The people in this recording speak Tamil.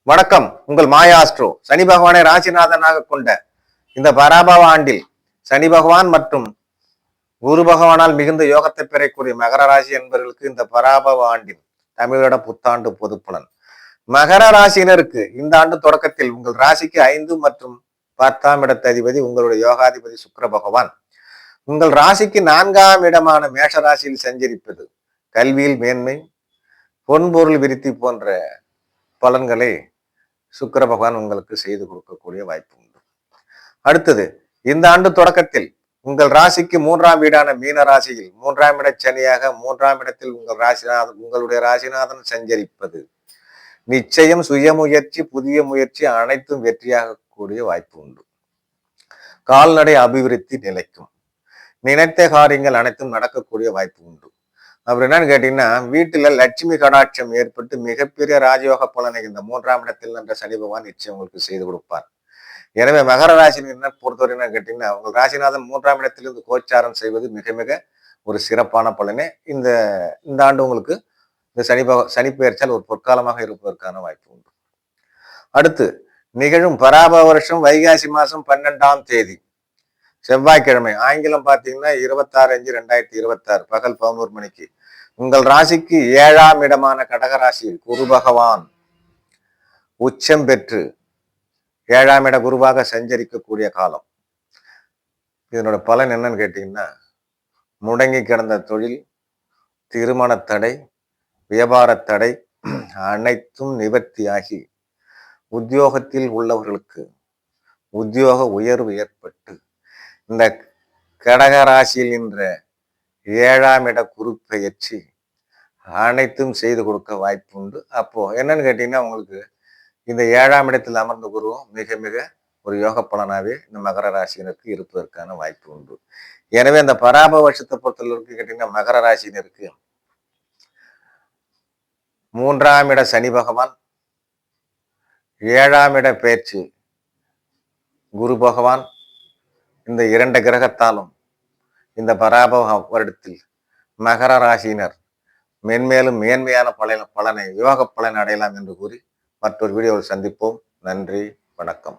வணக்கம். உங்கள் மாயாஸ்ட்ரோ. சனி பகவானை ராசிநாதனாக கொண்ட இந்த பராபவ ஆண்டில் சனி பகவான் மற்றும் குரு பகவானால் மிகுந்த யோகத்தை பெறக்கூடிய மகர ராசி என்பவர்களுக்கு இந்த பராபவ ஆண்டின் தமிழோட புத்தாண்டு பொதுப்பலன். மகர ராசியினருக்கு இந்த ஆண்டு தொடக்கத்தில் உங்கள் ராசிக்கு 5 மற்றும் 10ஆம் இடத்த அதிபதி உங்களுடைய யோகாதிபதி சுக்கிர பகவான் உங்கள் ராசிக்கு 4ஆம் இடமான மேஷ ராசியில் சஞ்சரிப்பது கல்வியில் மேன்மை, பொன்பொருள் விருத்தி போன்ற பலன்களை சுக்கிர பகவான் உங்களுக்கு செய்து கொடுக்கக்கூடிய வாய்ப்பு உண்டு. அடுத்தது, இந்த ஆண்டு தொடக்கத்தில் உங்கள் ராசிக்கு 3ஆம் வீடான மீன ராசியில் 3ஆம் இட சனியாக 3ஆம் இடத்தில் உங்களுடைய ராசிநாதன் சஞ்சரிப்பது நிச்சயம் சுய முயற்சி, புதிய முயற்சி அனைத்தும் வெற்றியாக கூடிய வாய்ப்பு உண்டு. கால்நடை அபிவிருத்தி நிலைக்கும், நினைத்த காரியங்கள் அனைத்தும் நடக்கக்கூடிய வாய்ப்பு உண்டு. அப்புறம் என்னன்னு கேட்டீங்கன்னா, வீட்டுல லட்சுமி கடாட்சம் ஏற்பட்டு மிகப்பெரிய ராஜயோக பலனை இந்த 3ஆம் இடத்தில் என்ற சனி பகவான் நிச்சயம் உங்களுக்கு செய்து கொடுப்பார். எனவே மகர ராசியில் என்ன பொறுத்தவரை என்ன கேட்டீங்கன்னா, உங்கள் ராசிநாதன் 3ஆம் இடத்திலிருந்து கோச்சாரம் செய்வது மிக மிக ஒரு சிறப்பான பலனே இந்த ஆண்டு உங்களுக்கு இந்த சனி பெயர்ச்சியால் ஒரு பொற்காலமாக இருப்பதற்கான வாய்ப்பு உண்டு. அடுத்து, நிகழும் பராபவ வருஷம் வைகாசி மாசம் 12ஆம் தேதி செவ்வாய்க்கிழமை, ஆங்கிலம் பார்த்தீங்கன்னா 26/5/2026 பகல் 11 மணிக்கு உங்கள் ராசிக்கு 7ஆம் இடமான கடகராசியில் குரு பகவான் உச்சம் பெற்று 7ஆம் இட குருவாக சஞ்சரிக்கக்கூடிய காலம். இதனோட பலன் என்னன்னு கேட்டீங்கன்னா, முடங்கி கிடந்த தொழில், திருமண தடை, வியாபார தடை அனைத்தும் நிவர்த்தியாகி உத்தியோகத்தில் உள்ளவர்களுக்கு உத்தியோக உயர்வு ஏற்பட்டு இந்த கடக ராசியில் என்ற 7ஆம் இட குரு பெயர்ச்சி அனைத்தும் செய்து கொடுக்க வாய்ப்பு உண்டு. அப்போ என்னன்னு கேட்டீங்கன்னா, உங்களுக்கு இந்த 7ஆம் இடத்தில் அமர்ந்த குருவும் மிக மிக ஒரு யோக பலனாவே இந்த மகர ராசியினருக்கு இருப்பதற்கான வாய்ப்பு உண்டு. எனவே அந்த பராபவ வருஷத்தை பொறுத்தளவுக்கு கேட்டீங்கன்னா, மகர ராசியினருக்கு 3ஆம் இட சனி பகவான், 7ஆம் இட பெயர்ச்சி குரு பகவான், இந்த 2 கிரகத்தாலும் இந்த பராபவ வருடத்தில் மகர ராசியினர் மென்மேலும் மேன்மையான பலனை யோக பலன் அடையலாம் என்று கூறி மற்றொரு வீடியோவில் சந்திப்போம். நன்றி, வணக்கம்.